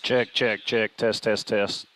Check, check, check. Test, test, test.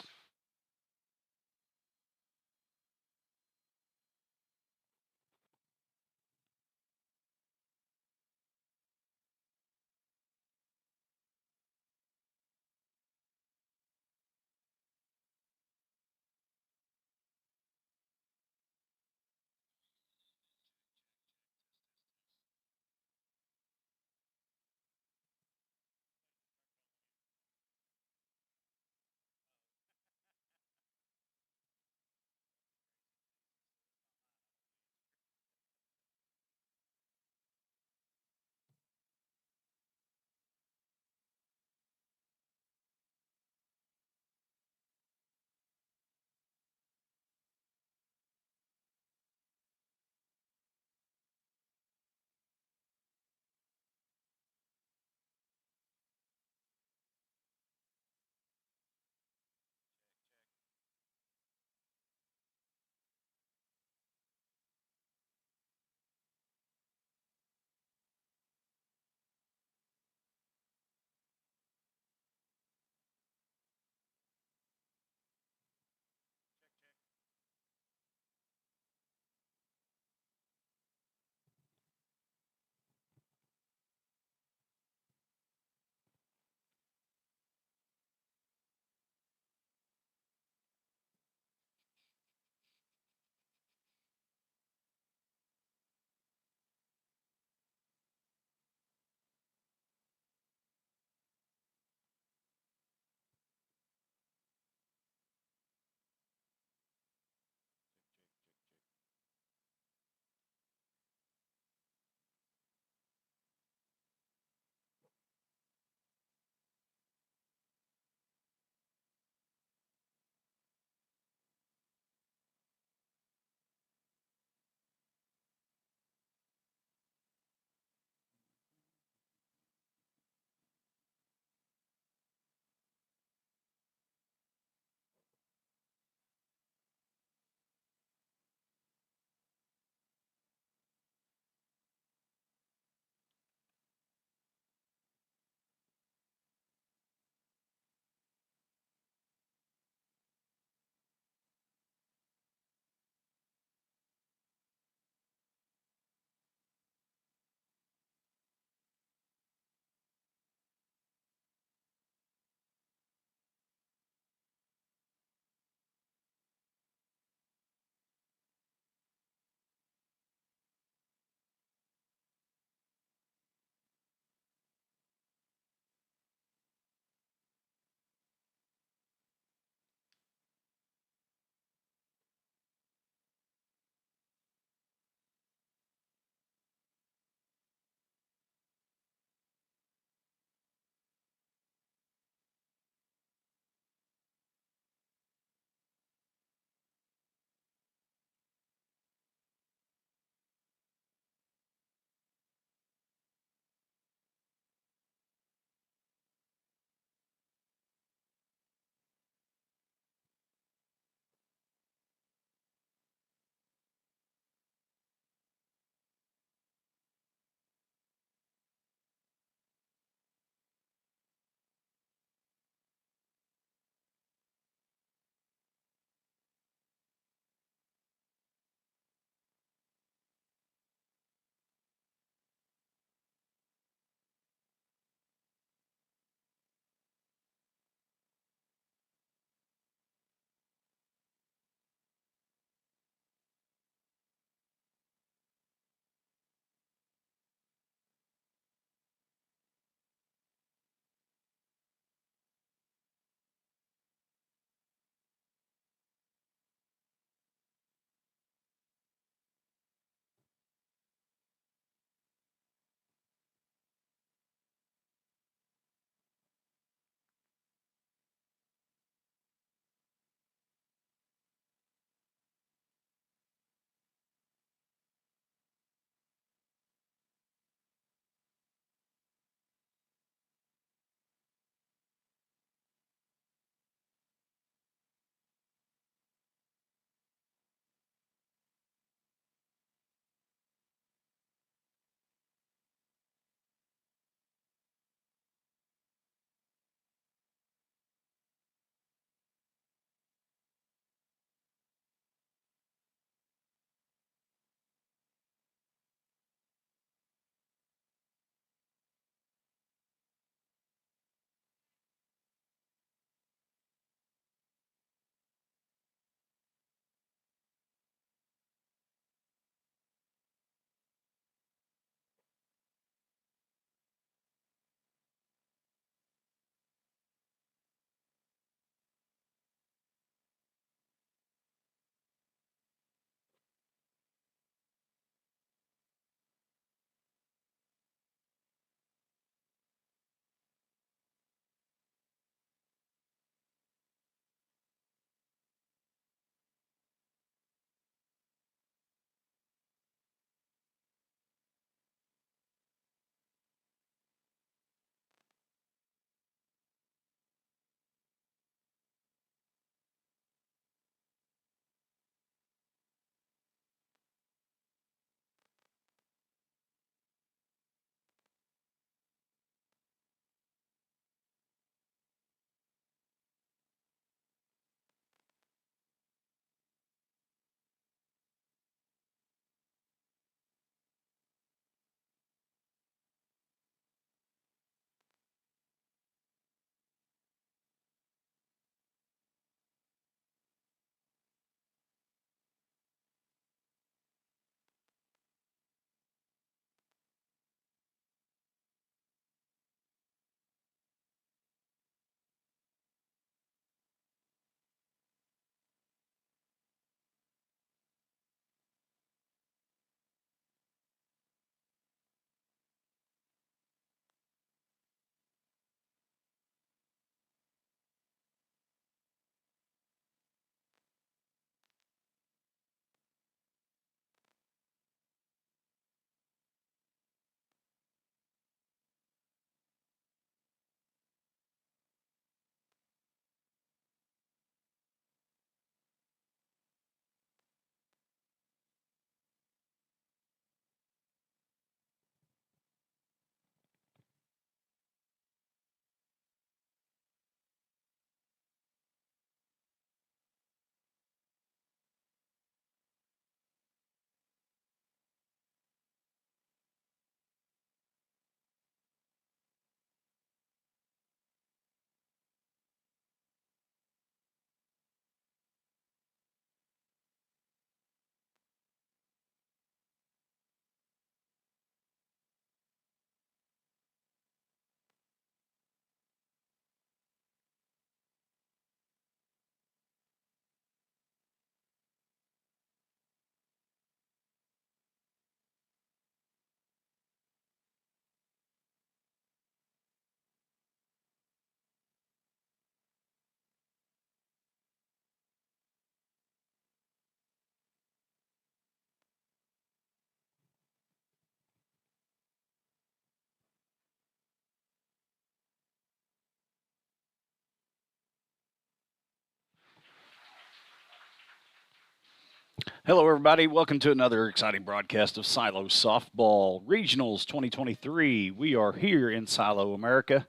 Hello, everybody. Welcome to another exciting broadcast of Silo Softball Regionals 2023. We are here in Silo, America,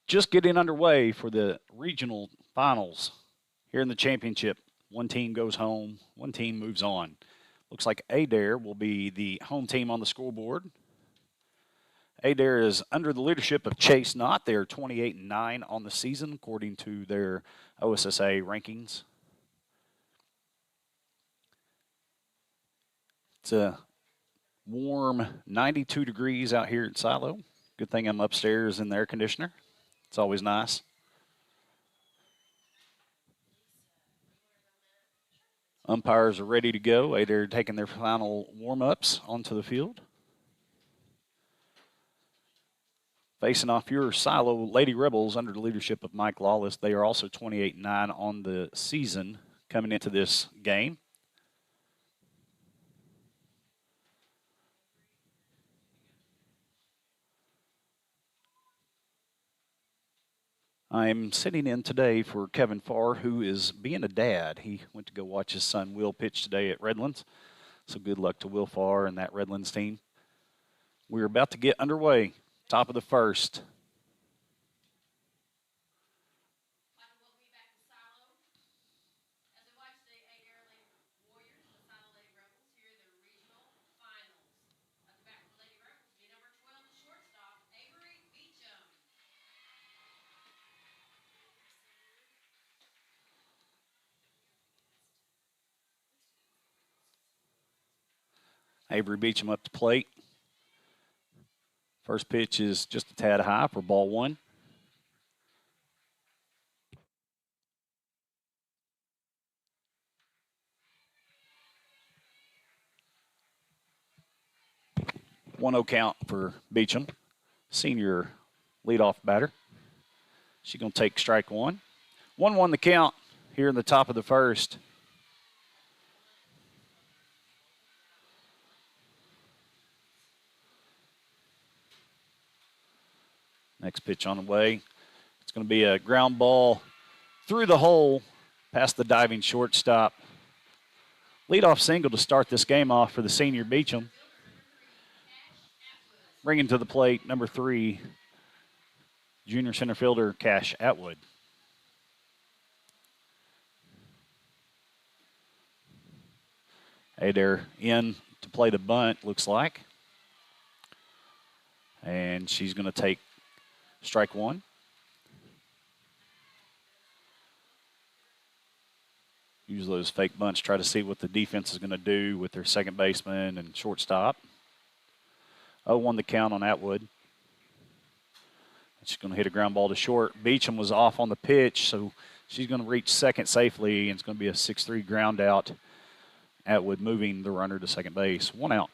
just getting underway for the regional finals here in the championship. One team goes home, one team moves on. Looks like Adair will be the home team on the scoreboard. Adair is under the leadership of Chase Knott. They are 28-9 on the season, according to their OSSA rankings. It's a warm 92 degrees out here at Silo. Good thing I'm upstairs in the air conditioner. It's always nice. Umpires are ready to go. They're taking their final warm-ups onto the field. Facing off your Silo Lady Rebels under the leadership of Mike Lawless. They are also 28-9 on the season coming into this game. I'm sitting in today for Kevin Farr, who is being a dad. He went to go watch his son Will pitch today at Redlands. So good luck to Will Farr and that Redlands team. We're about to get underway. Top of the first. Avery Beecham up to plate. First pitch is just a tad high for ball one. One 0 count for Beecham, senior leadoff batter. She's going to take strike one. 1-1 the count here in the top of the first. Next pitch on the way. It's going to be a ground ball through the hole past the diving shortstop. Leadoff single to start this game off for the senior Beecham. Bringing to the plate, number 3, junior center fielder Cash Atwood. Adair in to play the bunt, looks like. And she's going to take strike one. Use those fake bunts, try to see what the defense is going to do with their second baseman and shortstop. 0-1 the count on Atwood. She's going to hit a ground ball to short. Beecham was off on the pitch, so she's going to reach second safely, and it's going to be a 6-3 ground out. Atwood moving the runner to second base. 1 out.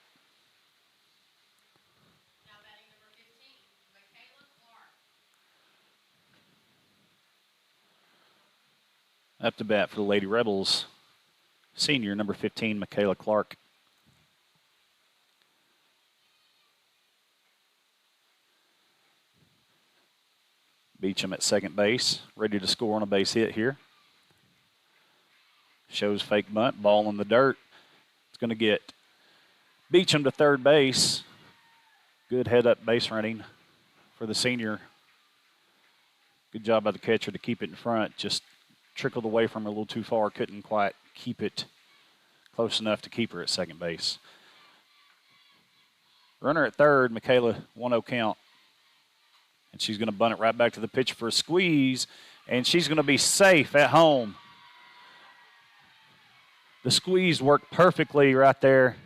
Up to bat for the Lady Rebels, senior number 15, Michaela Clark. Beecham at second base, ready to score on a base hit here. Shows fake bunt, ball in the dirt. It's going to get Beecham to third base. Good head-up base running for the senior. Good job by the catcher to keep it in front. Just trickled away from her a little too far. Couldn't quite keep it close enough to keep her at second base. Runner at third, Michaela, 1-0 count. And she's going to bunt it right back to the pitcher for a squeeze. And she's going to be safe at home. The squeeze worked perfectly right there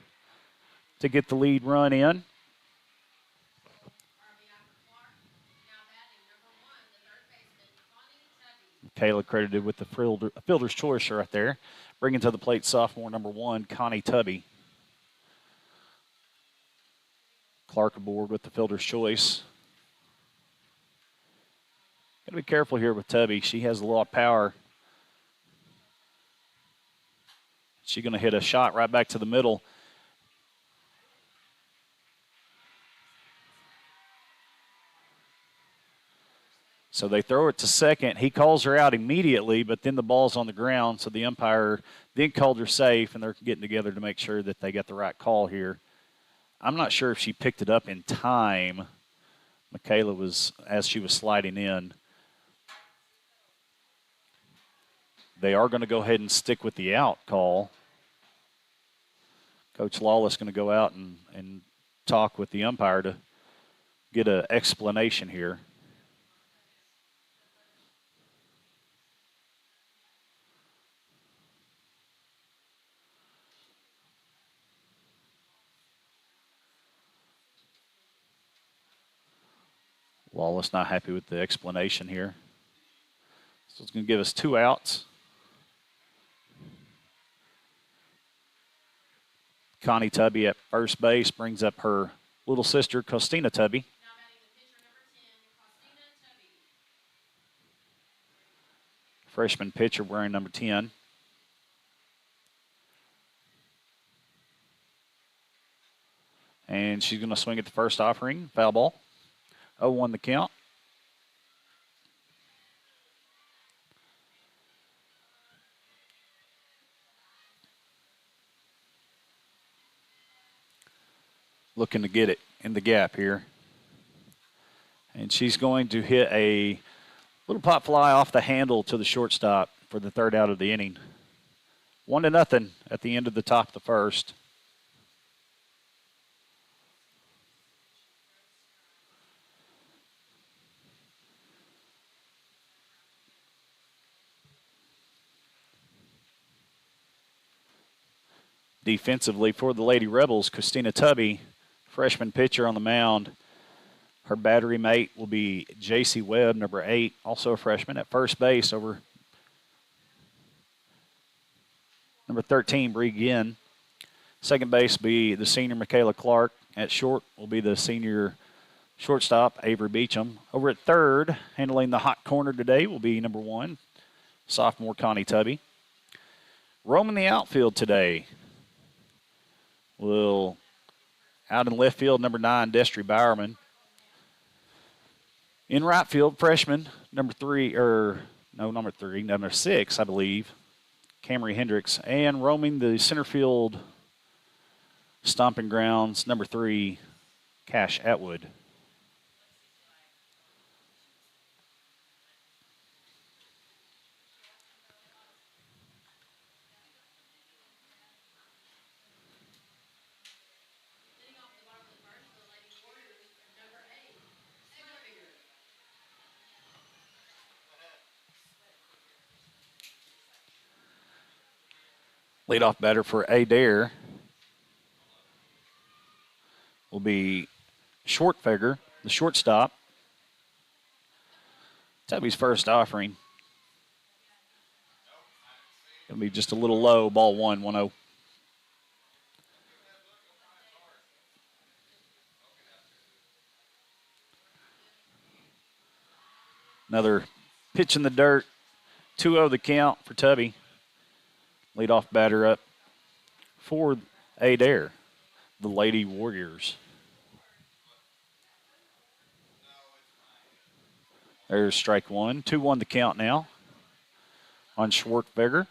to get the lead run in. Michaela credited with the fielder's choice right there. Bringing to the plate sophomore number 1, Connie Tubby. Clark aboard with the fielder's choice. Got to be careful here with Tubby. She has a lot of power. She's going to hit a shot right back to the middle. So they throw it to second. He calls her out immediately, but then the ball's on the ground, so the umpire then called her safe, and they're getting together to make sure that they got the right call here. I'm not sure if she picked it up in time. Michaela was, as she was sliding in. They are going to go ahead and stick with the out call. Coach Lawless going to go out and talk with the umpire to get an explanation here. Lawless not happy with the explanation here. So it's going to give us 2 outs. Connie Tubby at first base brings up her little sister, Costina Tubby. Freshman pitcher wearing number 10. And she's going to swing at the first offering. Foul ball. 0-1 the count. Looking to get it in the gap here. And she's going to hit a little pop fly off the handle to the shortstop for the 3rd out of the inning. 1-0 at the end of the top of the first. Defensively for the Lady Rebels, Christina Tubby, freshman pitcher on the mound. Her battery mate will be J.C. Webb, number 8, also a freshman at first base over number 13, Bree Ginn. Second base will be the senior Michaela Clark. At short will be the senior shortstop, Avery Beecham. Over at third, handling the hot corner today will be number 1, sophomore Connie Tubby. Roaming the outfield today will out in left field, number 9, Destry Bowerman. In right field, freshman, number 6, I believe, Camry Hendricks. And roaming the center field stomping grounds, number 3, Cash Atwood. Leadoff batter for Adair will be Shortfegger, the shortstop. Tubby's first offering. Going to be just a little low, ball 1-0. Another pitch in the dirt, 2-0 the count for Tubby. Leadoff batter up for Adair, the Lady Warriors. There's strike 1. 2-1 the count now on Schwartberger.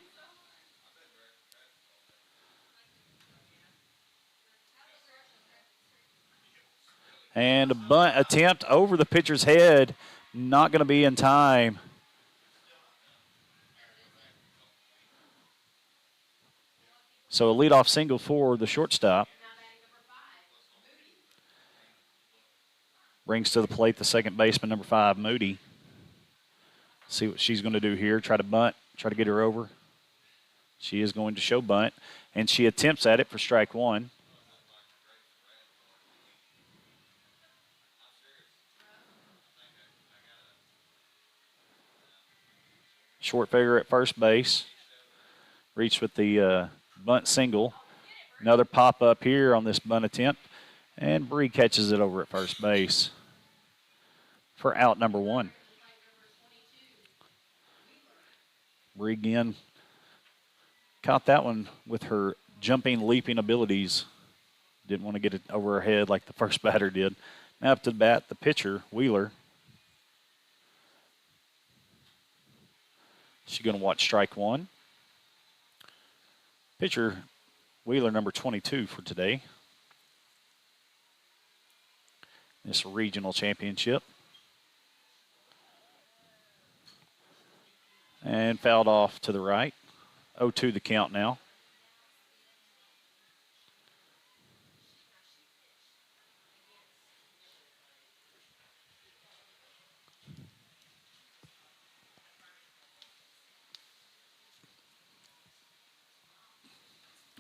And a bunt attempt over the pitcher's head. Not going to be in time. So a leadoff single for the shortstop. Brings to the plate the second baseman, number 5, Moody. See what she's going to do here. Try to bunt, try to get her over. She is going to show bunt, and she attempts at it for strike 1. Shortfigure at first base. Reached with the bunt single. Another pop-up here on this bunt attempt. And Bree catches it over at first base for out number 1. Bree again caught that one with her jumping, leaping abilities. Didn't want to get it over her head like the first batter did. Now up to the bat, the pitcher, Wheeler. She's going to watch strike one. Pitcher Wheeler, number 22 for today. This regional championship. And fouled off to the right. 0-2 the count now.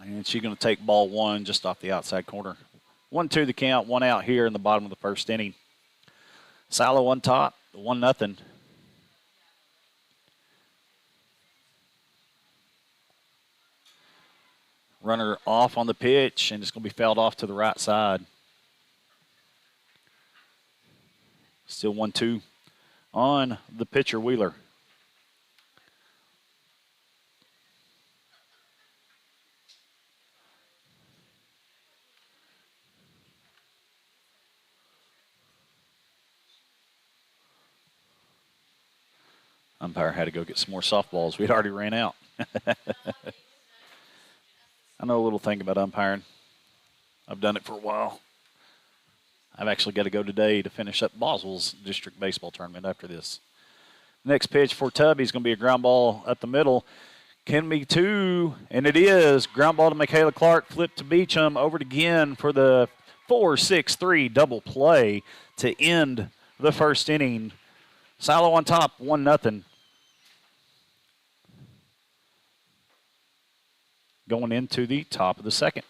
And she's going to take ball one just off the outside corner. 1-2 the count, one out here in the bottom of the first inning. Silo on top, 1-0. Runner off on the pitch, and it's going to be fouled off to the right side. Still 1-2 on the pitcher, Wheeler. Umpire had to go get some more softballs. We'd already ran out. I know a little thing about umpiring. I've done it for a while. I've actually got to go today to finish up Boswell's district baseball tournament after this. Next pitch for Tubby is going to be a ground ball up the middle. Can be two, and it is. Ground ball to Michaela Clark, flip to Beecham, over it again for the 4-6-3 double play to end the first inning. Silo on top, 1-0. Going into the top of the second.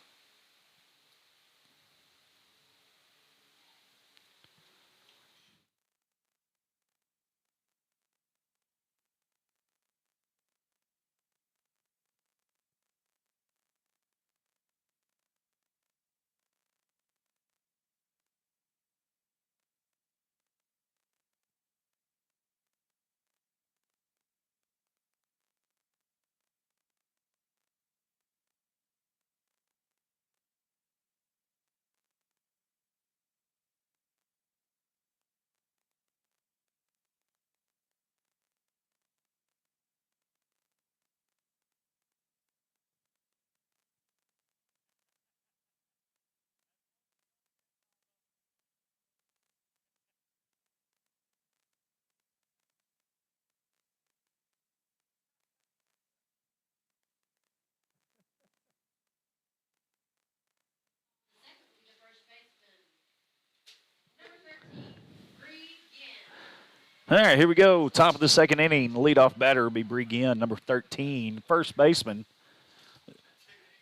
All right, here we go. Top of the second inning. Leadoff batter will be Brigin, number 13. First baseman,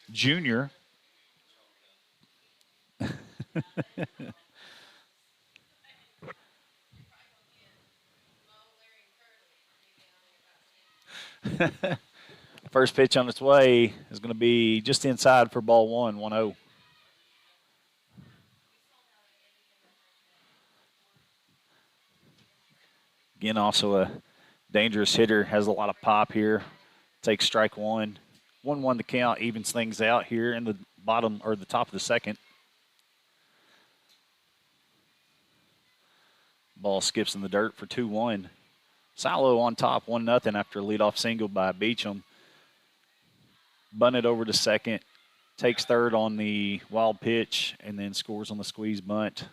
junior. First pitch on its way is going to be just inside for ball one, 1-0. Again, also a dangerous hitter, has a lot of pop here. Takes strike one. 1-1 the count, evens things out here in the bottom or the top of the second. Ball skips in the dirt for 2-1. Silo on top, 1-0 after a leadoff single by Beecham. Bunted over to second, takes third on the wild pitch, and then scores on the squeeze bunt.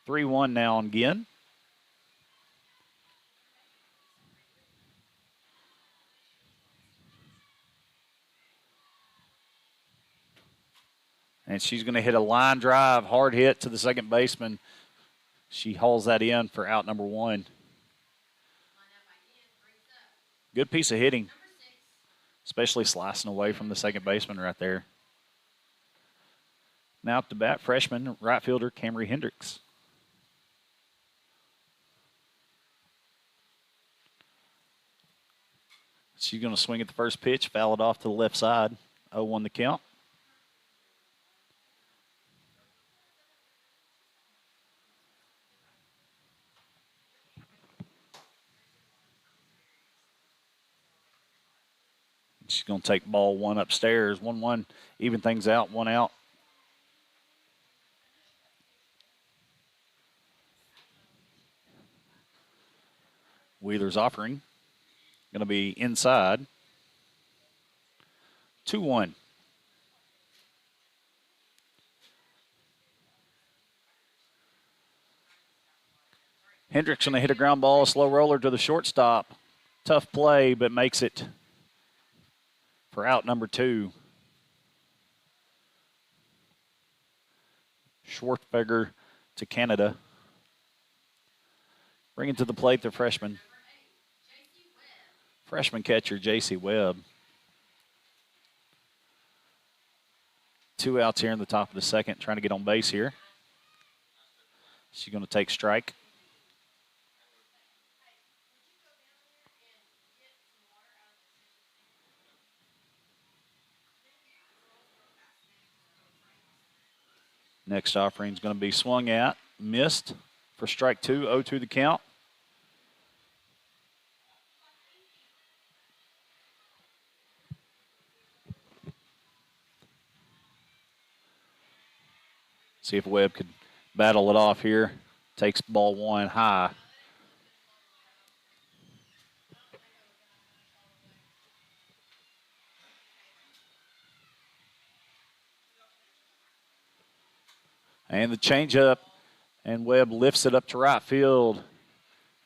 3-1 now on Ginn. And she's going to hit a line drive, hard hit to the second baseman. She hauls that in for out number one. Good piece of hitting, especially slicing away from the second baseman right there. Now up to bat, freshman right fielder Camry Hendricks. She's going to swing at the first pitch, foul it off to the left side. 0-1 the count. She's going to take ball one upstairs. 1-1, even things out, one out. Wheeler's offering. Going to be inside. 2-1. Hendricks going to hit a ground ball, slow roller to the shortstop. Tough play, but makes it for out number 2. Schwartzberger to Canada. Bringing to the plate the freshman. Freshman catcher, J.C. Webb. 2 outs here in the top of the second, trying to get on base here. She's going to take strike. Next offering is going to be swung at, missed for strike 2, 0-2 the count. See if Webb could battle it off here. Takes ball 1 high. And the changeup, and Webb lifts it up to right field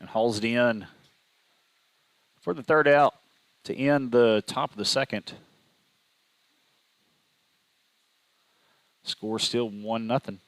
and hauls it in for the third out to end the top of the second. Score still 1-0.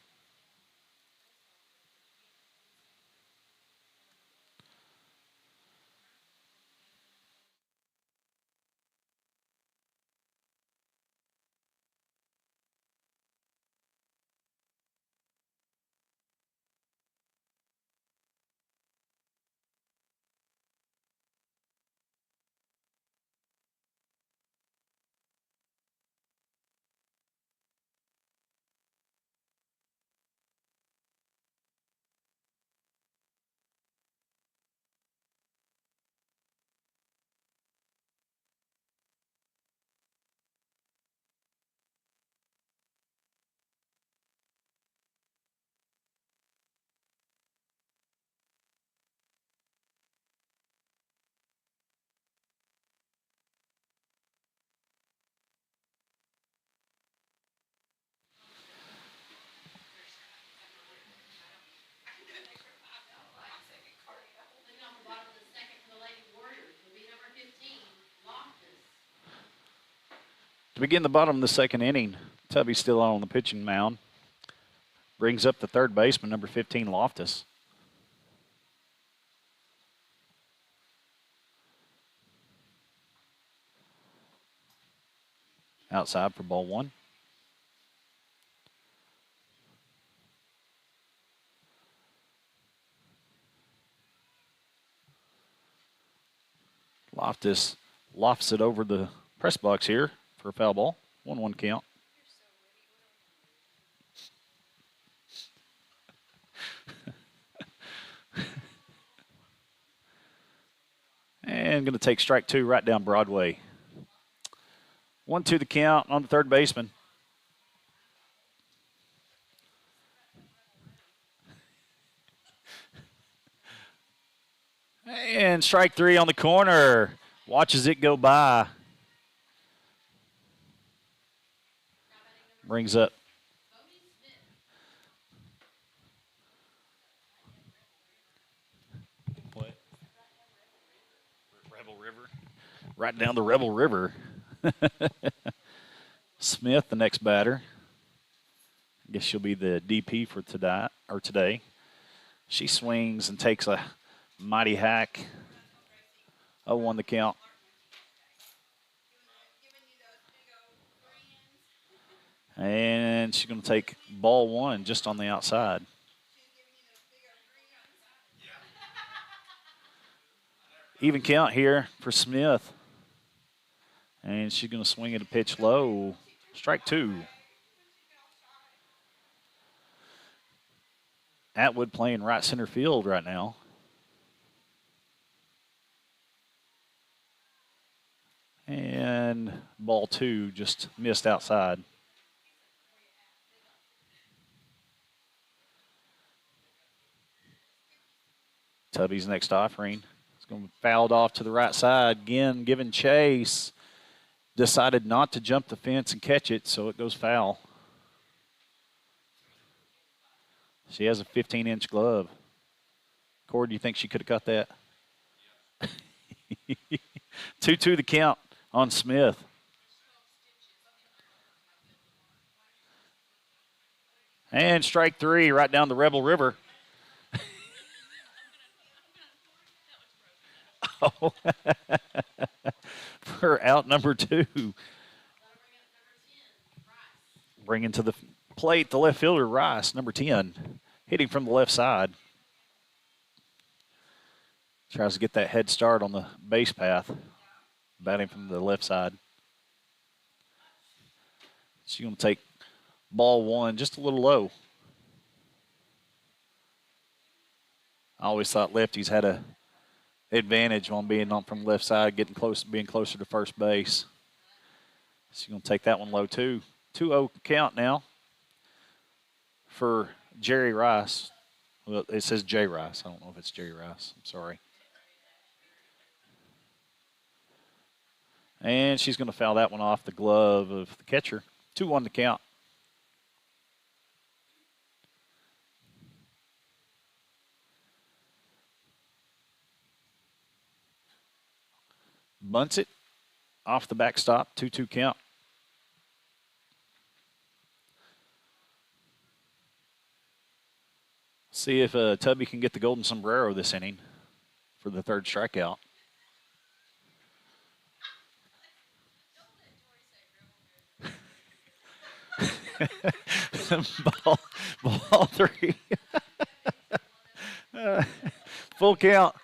To begin the bottom of the second inning, Tubby's still on the pitching mound. Brings up the third baseman, number 15, Loftus. Outside for ball 1. Loftus lofts it over the press box here for a foul ball. 1-1 count. And going to take strike 2 right down Broadway. 1-2 the count on the third baseman. And strike 3 on the corner. Watches it go by. Brings up what? Rebel River. Right down the Rebel River. Smith, the next batter. I guess she'll be the DP for today. She swings and takes a mighty hack. 0-1 the count. And she's going to take ball 1 just on the outside. Even count here for Smith. And she's going to swing at a pitch low. Strike 2. Atwood playing right center field right now. And ball 2 just missed outside. Tubby's next offering. It's going to be fouled off to the right side. Again, giving chase. Decided not to jump the fence and catch it, so it goes foul. She has a 15-inch glove. Cord, do you think she could have cut that? 2-2 the count on Smith. And strike three right down the Rebel River. Oh. For out number 2. Bringing to the plate the left fielder, Rice, number 10. Hitting from the left side. Tries to get that head start on the base path. Batting from the left side. She's going to take ball 1 just a little low. I always thought lefties had a advantage on being on from the left side, getting close, being closer to first base. She's going to take that one low too. 2-0 count now for Jerry Rice. Well, it says Jay Rice. I don't know if it's Jerry Rice. I'm sorry. And she's going to foul that one off the glove of the catcher. 2-1 to count. Bunts it off the backstop. 2-2 count. See if Tubby can get the golden sombrero this inning for the third strikeout. ball 3. Full count.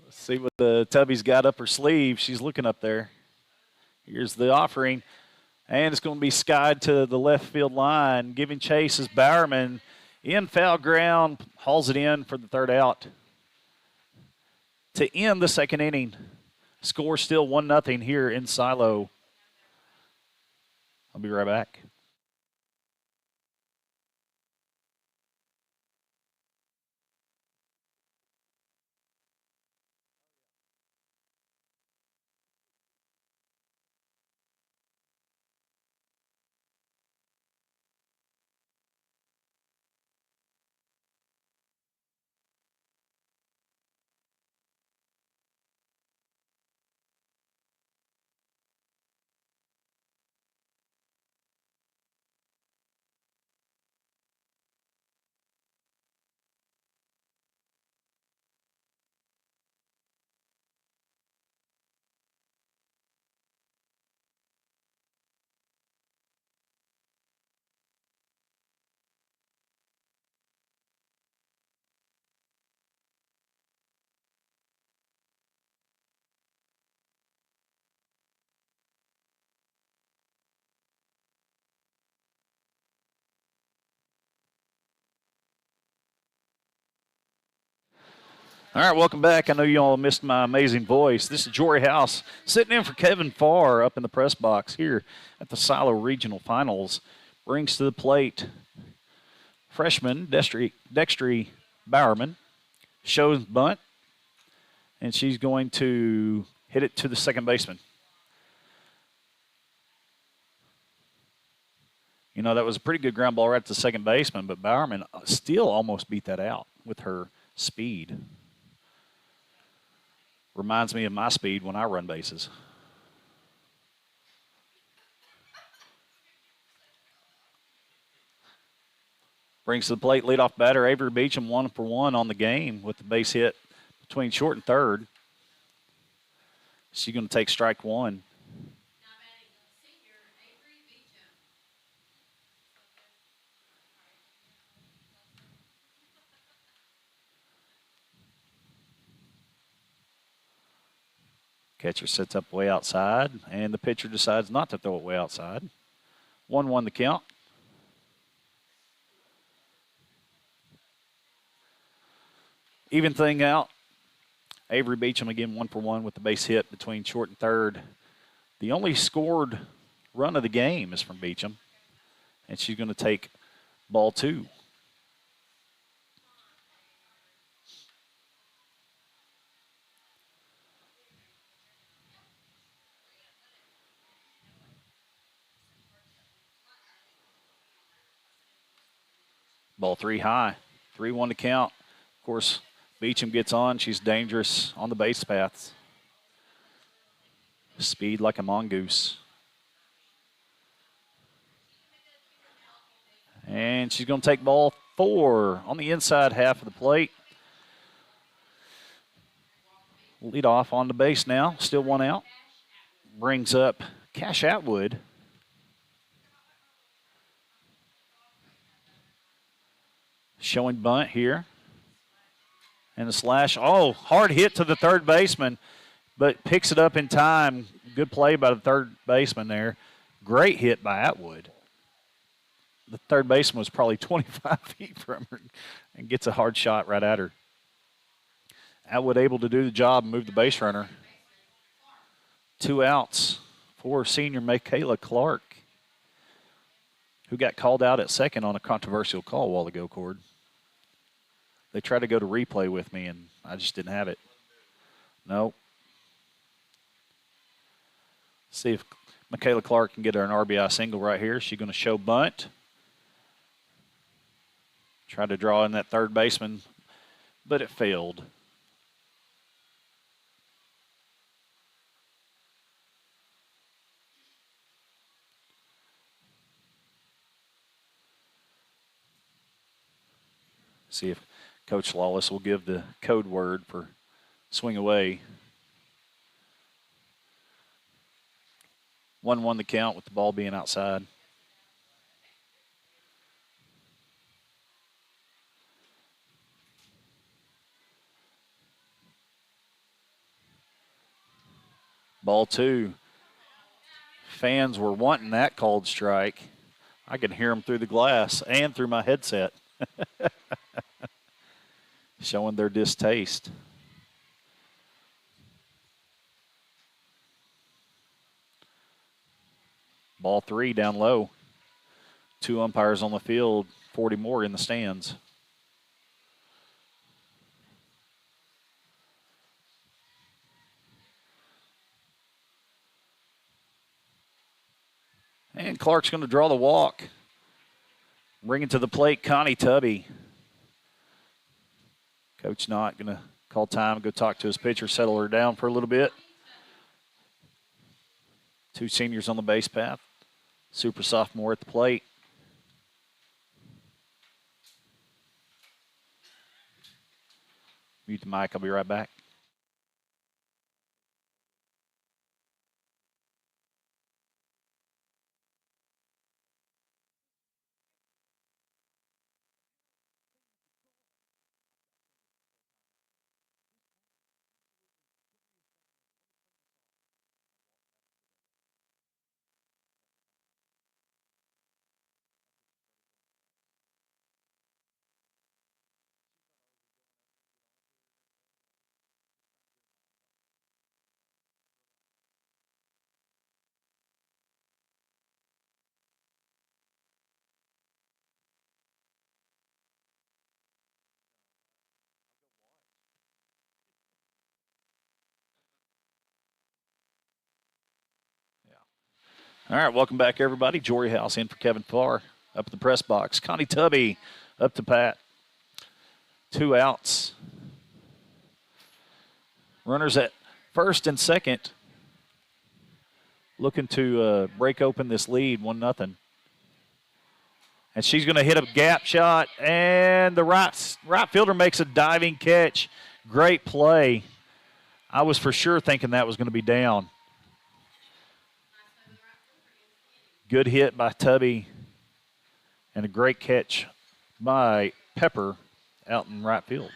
Let's see what the Tubby's got up her sleeve. She's looking up there. Here's the offering. And it's going to be skied to the left field line. Giving chase is Bowerman. In foul ground, hauls it in for the third out. To end the second inning. Score still 1-0 here in Silo. I'll be right back. All right, welcome back. I know you all missed my amazing voice. This is Jory House sitting in for Kevin Farr up in the press box here at the Silo Regional Finals. Brings to the plate freshman Dextry Bowerman. Shows bunt, and she's going to hit it to the second baseman. You know, that was a pretty good ground ball right to the second baseman, but Bowerman still almost beat that out with her speed. Reminds me of my speed when I run bases. Brings to the plate leadoff batter Avery Beecham, 1 for 1 on the game with the base hit between short and third. She's going to take strike 1. Catcher sets up way outside, and the pitcher decides not to throw it way outside. 1-1 the count. Even thing out. Avery Beecham again 1 for 1 with the base hit between short and third. The only scored run of the game is from Beecham, and she's going to take ball 2. Ball 3 high. 3-1 to count. Of course, Beecham gets on. She's dangerous on the base paths. Speed like a mongoose. And she's going to take ball 4 on the inside half of the plate. Lead off on the base now. Still 1 out. Brings up Cash Atwood. Showing bunt here. And the slash. Oh, hard hit to the third baseman, but picks it up in time. Good play by the third baseman there. Great hit by Atwood. The third baseman was probably 25 feet from her and gets a hard shot right at her. Atwood able to do the job and move the base runner. 2 outs for senior Michaela Clark, who got called out at second on a controversial call a while ago, Cord. They tried to go to replay with me, and I just didn't have it. Nope. See if Michaela Clark can get her an RBI single right here. She's going to show bunt. Tried to draw in that third baseman, but it failed. See if Coach Lawless will give the code word for swing away. 1-1 the count with the ball being outside. Ball 2. Fans were wanting that called strike. I could hear them through the glass and through my headset. Showing their distaste. Ball 3 down low. 2 umpires on the field, 40 more in the stands. And Clark's going to draw the walk. Bring it to the plate, Connie Tubby. Coach Knott going to call time, go talk to his pitcher, settle her down for a little bit. 2 seniors on the base path. Super sophomore at the plate. Mute the mic. I'll be right back. All right, welcome back, everybody. Jory House in for Kevin Farr up at the press box. Connie Tubby up to bat. 2 outs. Runners at first and second. Looking to break open this lead, 1-0. And she's going to hit a gap shot, and the right fielder makes a diving catch. Great play. I was for sure thinking that was going to be down. Good hit by Tubby, and a great catch by Pepper out in right field.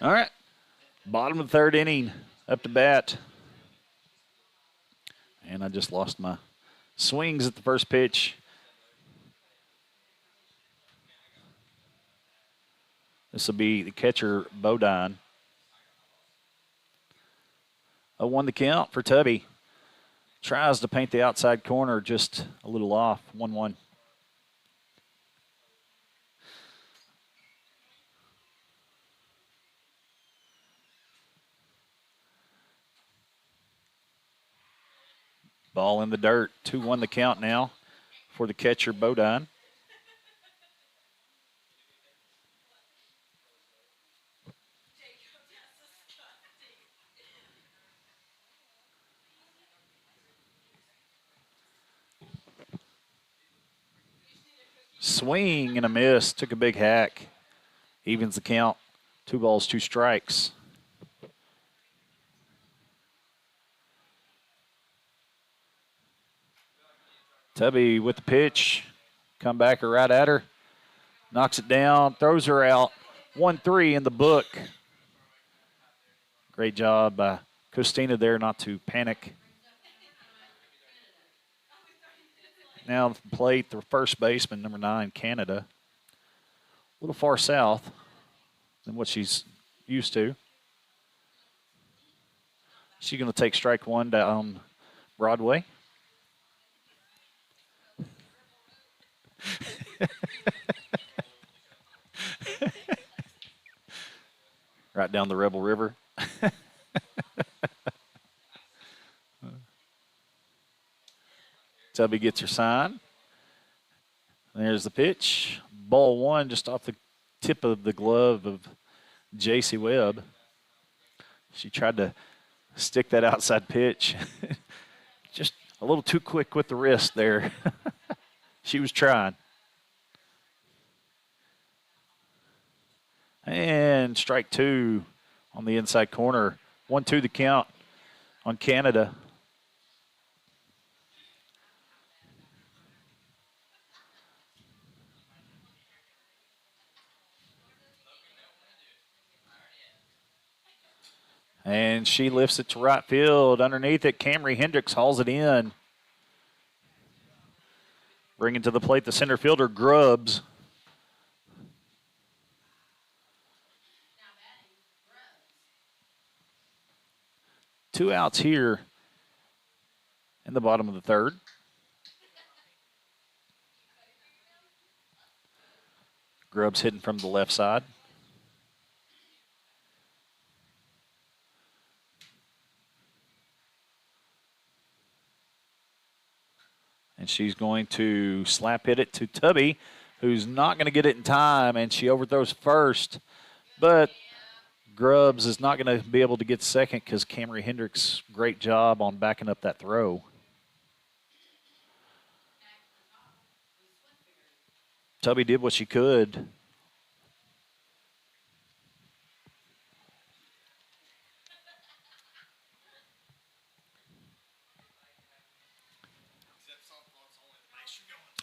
All right. Bottom of the third inning. Up to bat. And I just lost my swings at the first pitch. This will be the catcher, Bodine. 0-1 the count for Tubby. Tries to paint the outside corner, just a little off. 1-1. Ball in the dirt. 2-1 the count now for the catcher, Bodine. Swing and a miss. Took a big hack. Evens the count. 2 balls, 2 strikes. Tubby with the pitch. Come back right at her. Knocks it down. Throws her out. 1-3 in the book. Great job by Costina there not to panic. Now the plate, the first baseman, number 9, Canada. A little far south than what she's used to. She's going to take strike 1 down Broadway. Right down the Rebel River. Tubby gets her sign. There's the pitch. Ball 1 just off the tip of the glove of J.C. Webb. She tried to stick that outside pitch. Just a little too quick with the wrist there. She was trying. And strike 2 on the inside corner. 1-2 the count on Canada. And she lifts it to right field. Underneath it, Camry Hendricks hauls it in. Bringing to the plate the center fielder, Grubbs. Two outs here in the bottom of the third. Grubbs hitting from the left side. And she's going to slap hit it to Tubby, who's not going to get it in time, and she overthrows first. But Grubbs is not going to be able to get second because Camry Hendricks, great job on backing up that throw. Tubby did what she could.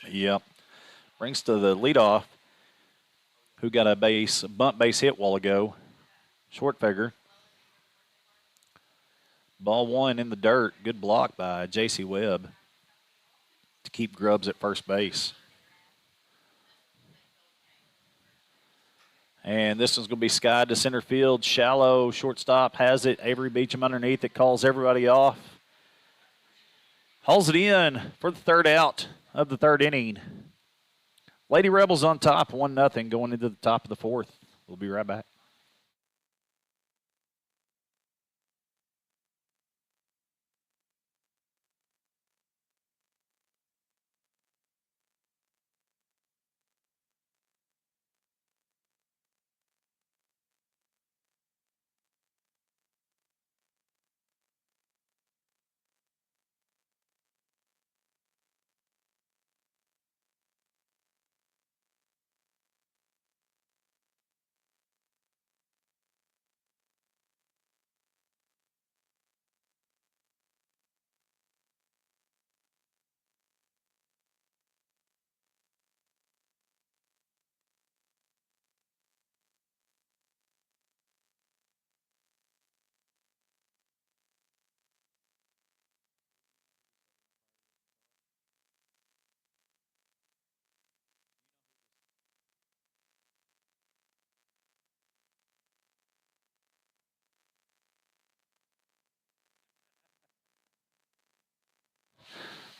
Yep. Brings to the leadoff, who got a bunt base hit while ago. Short figure. Ball 1 in the dirt. Good block by J.C. Webb to keep Grubbs at first base. And this one's going to be skied to center field. Shallow, shortstop has it. Avery Beecham underneath it, calls everybody off. Hauls it in for the third out of the third inning. Lady Rebels on top, 1-0 going into the top of the fourth. We'll be right back.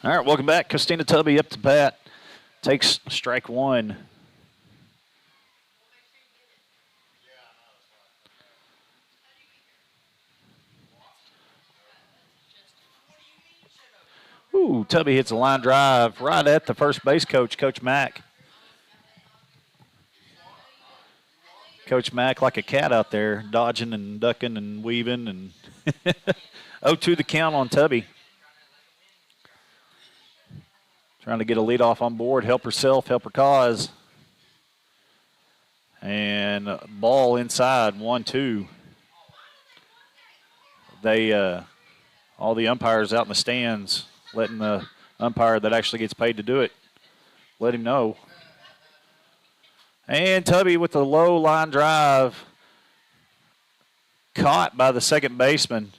All right, welcome back. Christina Tubby up to bat. Takes strike one. Ooh, Tubby hits a line drive right at the first base coach, Coach Mack. Coach Mack like a cat out there, dodging and ducking and weaving. And 0-2 the count on Tubby. Trying to get a leadoff on board, help herself, help her cause. And ball inside, 1-2. They, all the umpires out in the stands, letting the umpire that actually gets paid to do it, let him know. And Tubby with the low line drive, caught by the second baseman.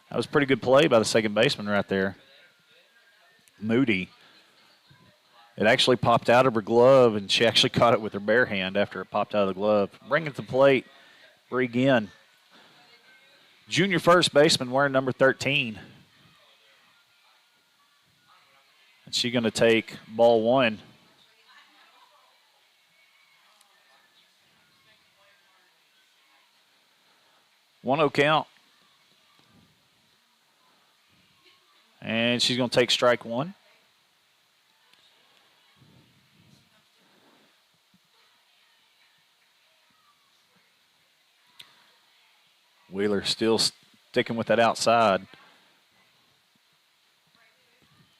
That was a pretty good play by the second baseman right there. Moody. It actually popped out of her glove, and she actually caught it with her bare hand after it popped out of the glove. Bring it to the plate, Bree Ginn. Junior first baseman wearing number 13. And she's going to take ball one. 1-0 count. And she's going to take strike one. Wheeler still sticking with that outside.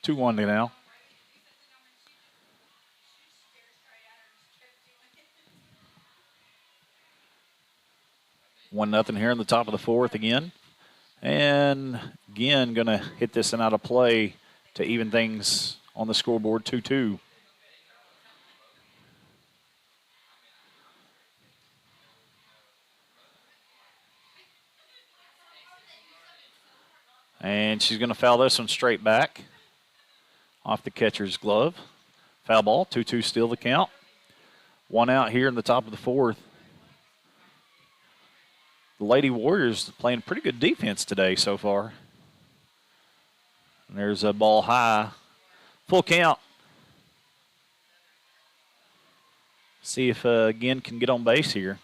2-1 now. 1-0 here in the top of the fourth again. And again, going to hit this and out of play to even things on the scoreboard, 2-2. And she's going to foul this one straight back off the catcher's glove. Foul ball, 2-2 still the count. 1 out here in the top of the fourth. The Lady Warriors playing pretty good defense today so far. And there's a ball high. Full count. See if again can get on base here.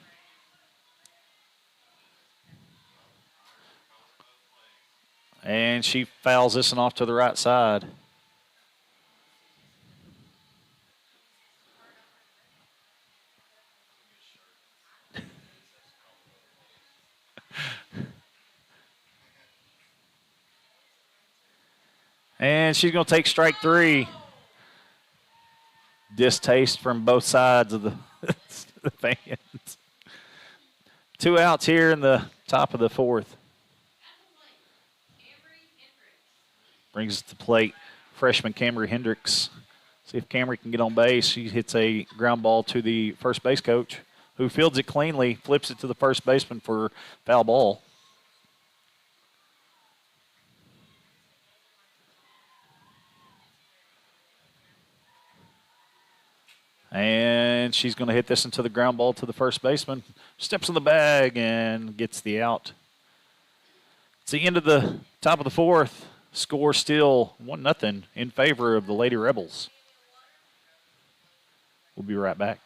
And she fouls this one off to the right side. And she's going to take strike three. Distaste from both sides of the fans. 2 outs here in the top of the fourth. Brings it to plate. Freshman Camry Hendricks. See if Camry can get on base. She hits a ground ball to the first base coach, who fields it cleanly, flips it to the first baseman for foul ball. And she's going to hit this into the ground ball to the first baseman. Steps in the bag and gets the out. It's the end of the top of the fourth. Score still 1-0 in favor of the Lady Rebels. We'll be right back.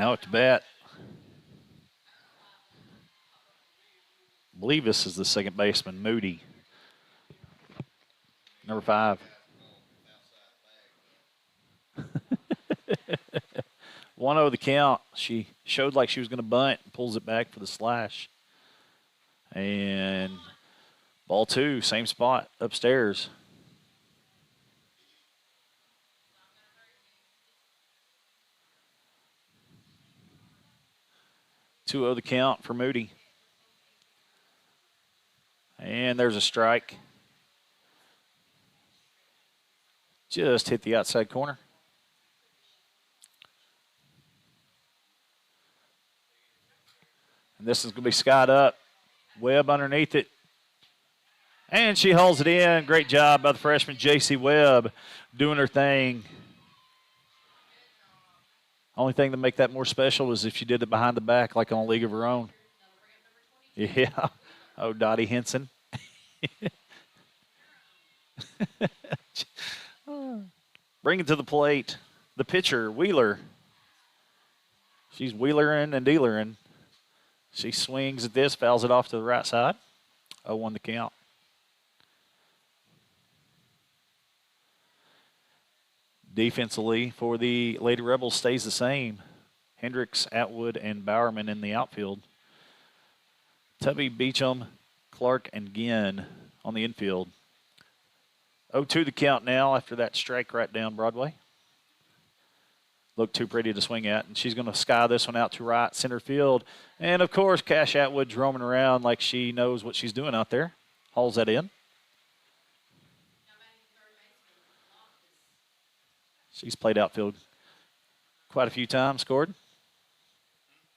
Now at the bat, I believe this is the second baseman, Moody. Number 5. 1-0 the count. She showed like she was going to bunt, pulls it back for the slash. And ball 2, same spot, upstairs. 2-0 the count for Moody. And there's a strike. Just hit the outside corner. And this is going to be skied up. Webb underneath it. And she hauls it in. Great job by the freshman J.C. Webb doing her thing. Only thing to make that more special is if she did it behind the back like on a league of her own. Yeah. Oh, Dottie Henson. Bring it to the plate. The pitcher, Wheeler. She's wheelering and dealering. She swings at this, fouls it off to the right side. 0-1 the count. Defensively for the Lady Rebels stays the same. Hendricks, Atwood, and Bowerman in the outfield. Tubby, Beecham, Clark, and Ginn on the infield. 0-2 the count now after that strike right down Broadway. Looked too pretty to swing at, and she's going to sky this one out to right center field. And, of course, Cash Atwood's roaming around like she knows what she's doing out there. Hauls that in. She's played outfield quite a few times, scored.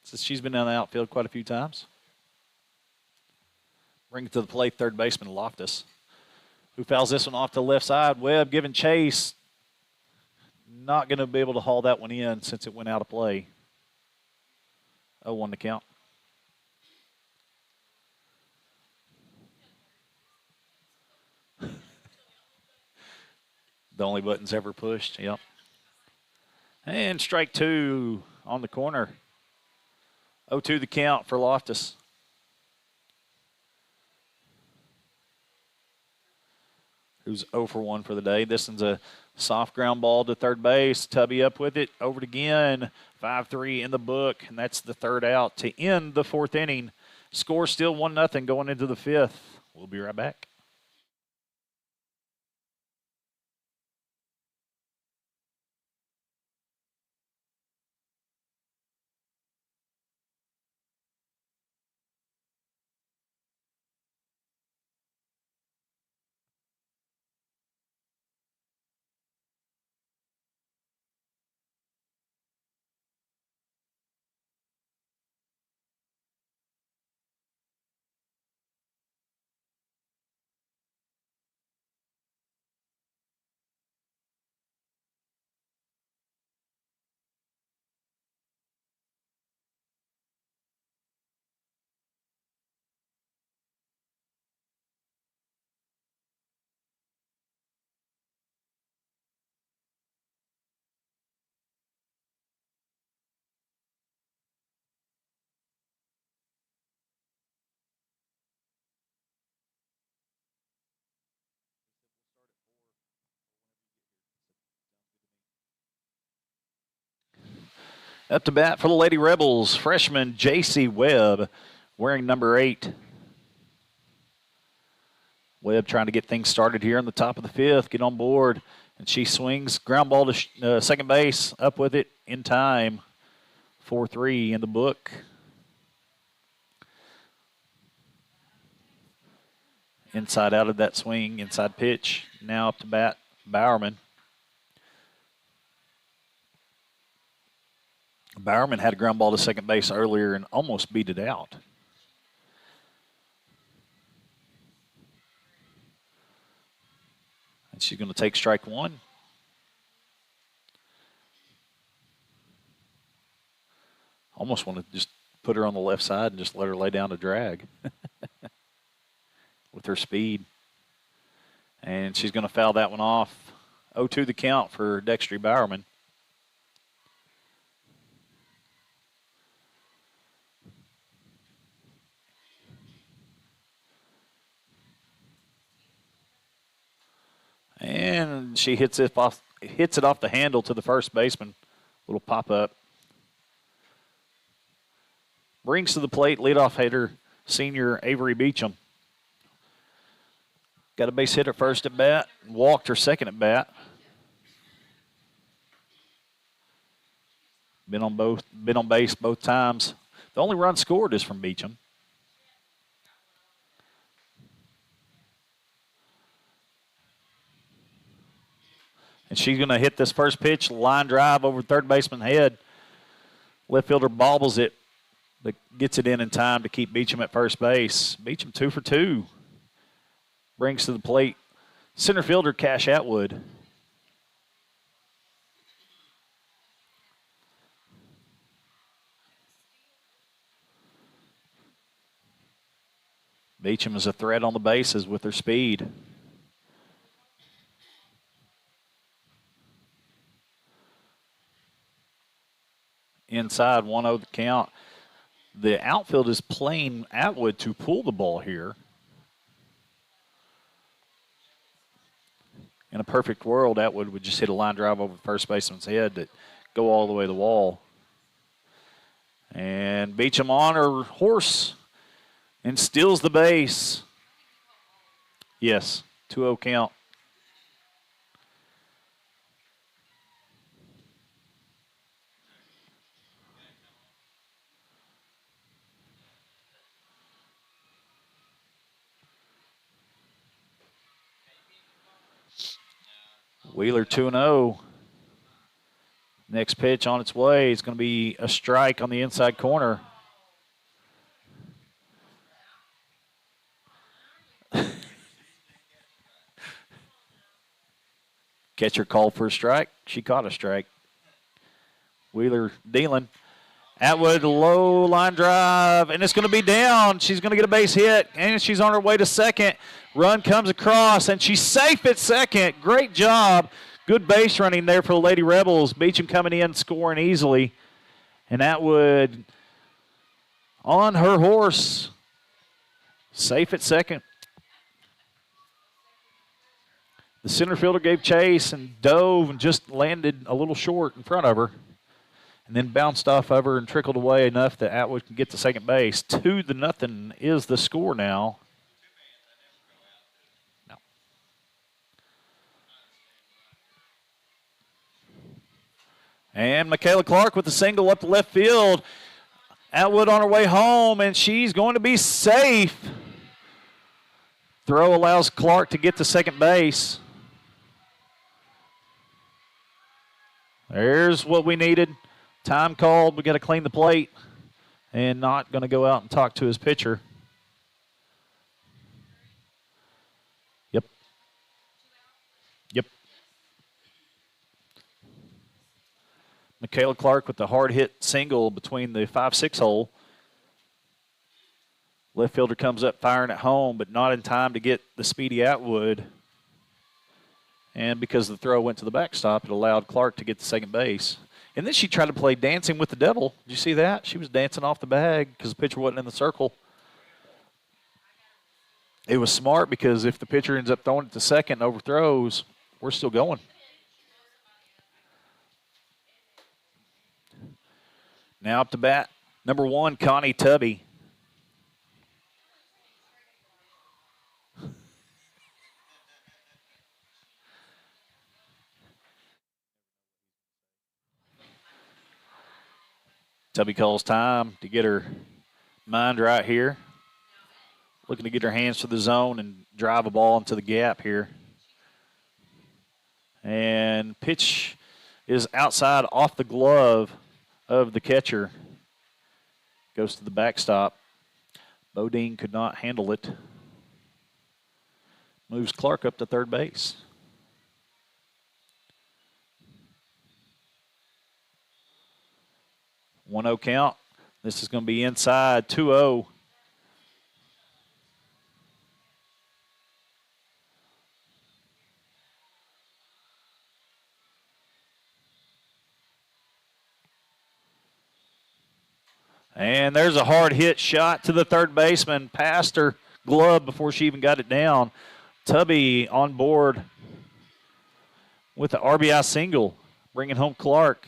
So she's been down the outfield quite a few times. Bring it to the plate, third baseman Loftus, who fouls this one off to the left side. Webb giving chase. Not going to be able to haul that one in since it went out of play. 0-1 to count. The only buttons ever pushed, yep. And strike 2 on the corner. 0-2 the count for Loftus. Who's 0 for 1 for the day. This one's a soft ground ball to third base. Tubby up with it. Over it again. 5-3 in the book. And that's the third out to end the fourth inning. Score still 1-0 going into the fifth. We'll be right back. Up to bat for the Lady Rebels, freshman J.C. Webb, wearing number 8. Webb trying to get things started here in the top of the fifth, get on board, and she swings. Ground ball to second base, up with it in time. 4-3 in the book. Inside out of that swing, inside pitch. Now up to bat, Bowerman. Bowerman had a ground ball to second base earlier and almost beat it out. And she's going to take strike 1. Almost want to just put her on the left side and just let her lay down to drag with her speed. And she's going to foul that one off. 0-2 the count for Dextry Bowerman. And she hits it off the handle to the first baseman. Little pop-up. Brings to the plate leadoff hitter, senior Avery Beecham. Got a base hit her first at bat, walked her second at bat. Been on base both times. The only run scored is from Beecham. And she's going to hit this first pitch, line drive over third baseman's head. Left fielder bobbles it, but gets it in time to keep Beecham at first base. Beecham 2 for 2. Brings to the plate center fielder Cash Atwood. Beecham is a threat on the bases with her speed. Inside, 1-0 the count. The outfield is playing Atwood to pull the ball here. In a perfect world, Atwood would just hit a line drive over the first baseman's head that go all the way to the wall. And Beecham on her horse and steals the base. Yes, 2-0 count. Wheeler 2-0. Next pitch on its way is going to be a strike on the inside corner. Catcher called for a strike. She caught a strike. Wheeler dealing. Atwood, low line drive, and it's going to be down. She's going to get a base hit, and she's on her way to second. Run comes across, and she's safe at second. Great job. Good base running there for the Lady Rebels. Beecham coming in, scoring easily. And Atwood on her horse, safe at second. The center fielder gave chase and dove and just landed a little short in front of her. And then bounced off of her and trickled away enough that Atwood can get to second base. 2-0 is the score now. No. And Michaela Clark with the single up to left field. Atwood on her way home, and she's going to be safe. Throw allows Clark to get to second base. There's what we needed. Time called. We got to clean the plate, and not going to go out and talk to his pitcher. Yep. Michaela Clark with the hard hit single between the 5-6 hole. Left fielder comes up firing at home, but not in time to get the speedy Atwood. And because the throw went to the backstop, it allowed Clark to get to second base. And then she tried to play dancing with the devil. Did you see that? She was dancing off the bag because the pitcher wasn't in the circle. It was smart because if the pitcher ends up throwing it to second and overthrows, we're still going. Now up to bat, number 1, Connie Tubby. Tubby calls time to get her mind right here. Looking to get her hands to the zone and drive a ball into the gap here. And pitch is outside off the glove of the catcher. Goes to the backstop. Bodine could not handle it. Moves Clark up to third base. One-0 count. This is going to be inside, 2-0. And there's a hard hit shot to the third baseman, past her glove before she even got it down. Tubby on board with the RBI single, bringing home Clark.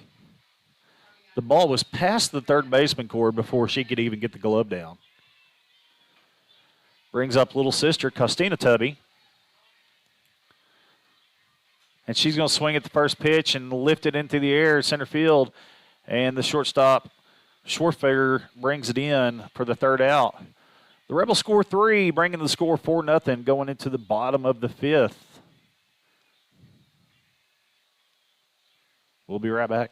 The ball was past the third baseman cord before she could even get the glove down. Brings up little sister, Costina Tubby. And she's going to swing at the first pitch and lift it into the air, center field. And the shortstop, Schwarfeger, brings it in for the third out. The Rebels score 3, bringing the score 4-0, going into the bottom of the 5th. We'll be right back.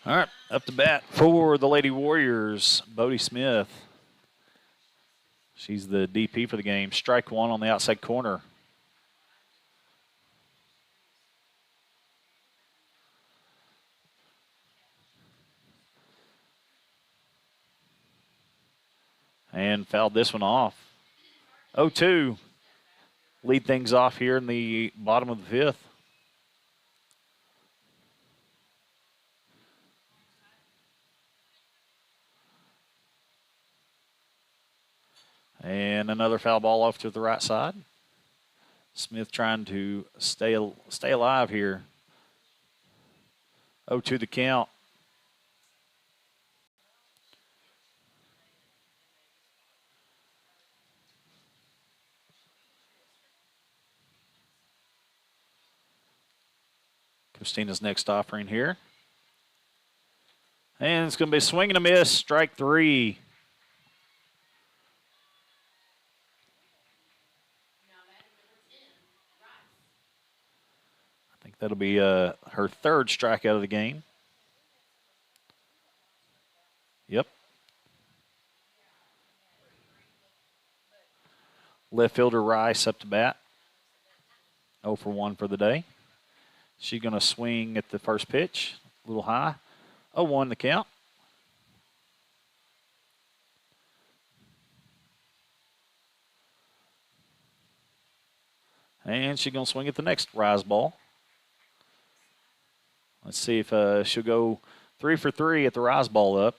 All right, up to bat for the Lady Warriors, Bodie Smith. She's the DP for the game. Strike one on the outside corner. And fouled this one off. 0-2. Lead things off here in the bottom of the 5th. And another foul ball off to the right side. Smith trying to stay alive here. 0-2 the count. Christina's next offering here. And it's going to be a swing and a miss, strike 3. I think that'll be her third strikeout of the game. Yep. Left fielder Rice up to bat. 0 for 1 for the day. She's going to swing at the first pitch, a little high. 0-1 the count. And she's going to swing at the next rise ball. Let's see if she'll go 3 for 3 at the rise ball up.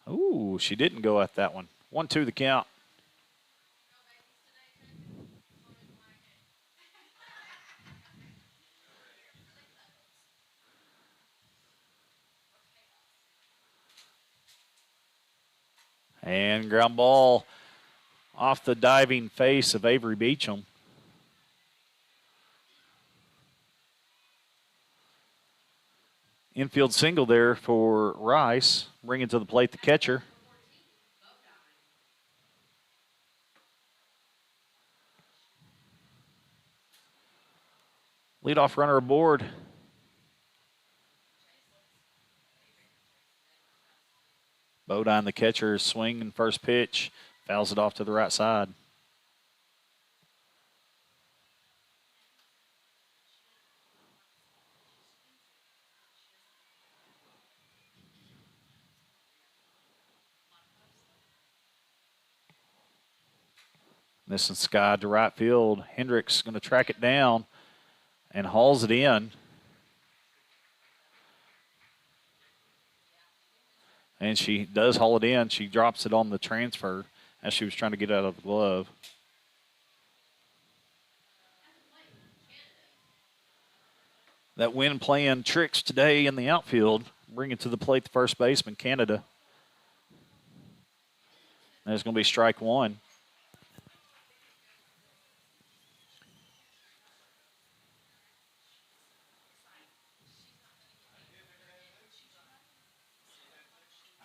Ooh, she didn't go at that one. 1-2 the count. And ground ball off the diving face of Avery Beecham. Infield single there for Rice. Bringing to the plate the catcher. Leadoff runner aboard. Bodine, the catcher, is swinging first pitch. Fouls it off to the right side. This is Sky to right field. Hendricks going to track it down and hauls it in. And she does haul it in. She drops it on the transfer as she was trying to get out of the glove. That wind playing tricks today in the outfield. Bring it to the plate the first baseman, Canada. There's going to be strike one.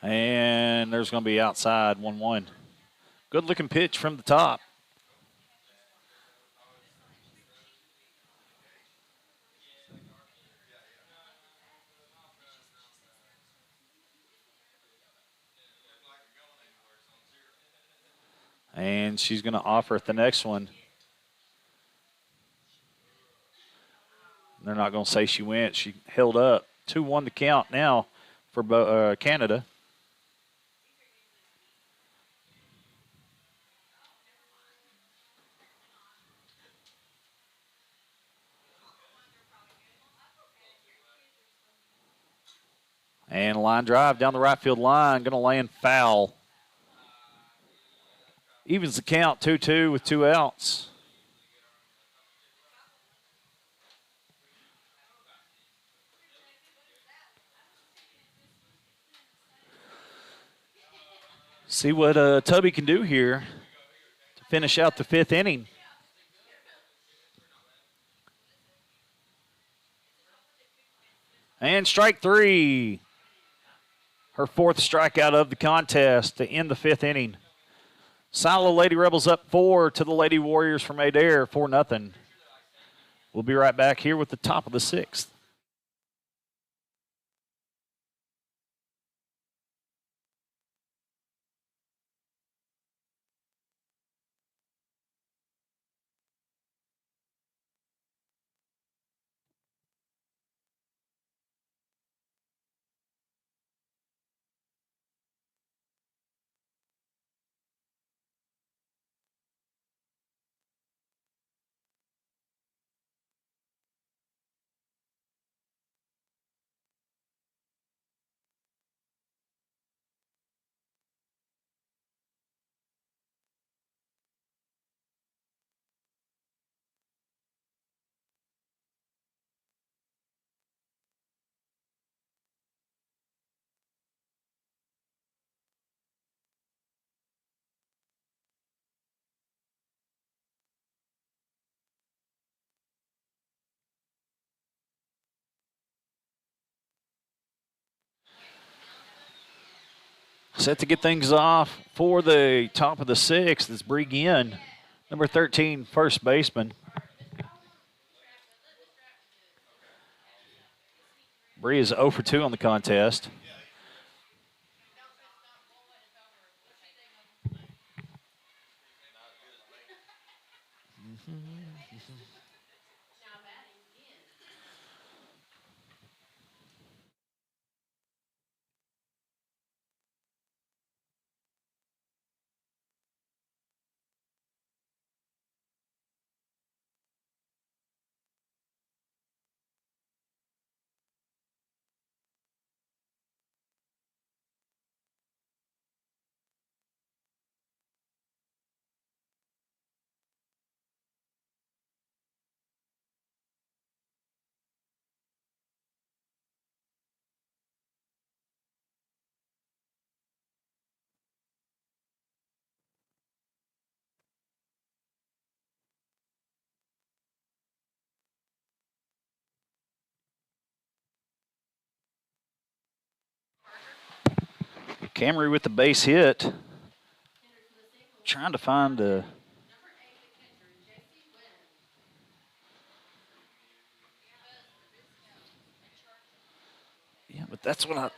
And there's going to be outside 1-1. Good looking pitch from the top. And she's going to offer it the next one. They're not going to say she went. She held up. 2-1 to count now for Canada. And a line drive down the right field line. Going to land foul. Evens the count 2-2 with 2 outs. See what Tubby can do here to finish out the 5th inning. And strike 3. Her 4th strikeout of the contest to end the 5th inning. Silo Lady Rebels up 4 to the Lady Warriors from Adair, 4-0. We'll be right back here with the top of the 6th. Set to get things off for the top of the 6th is Bree Ginn, number 13, first baseman. Bree is 0 for 2 on the contest. Camry with the base hit. Trying to find a... Yeah, but that's what I...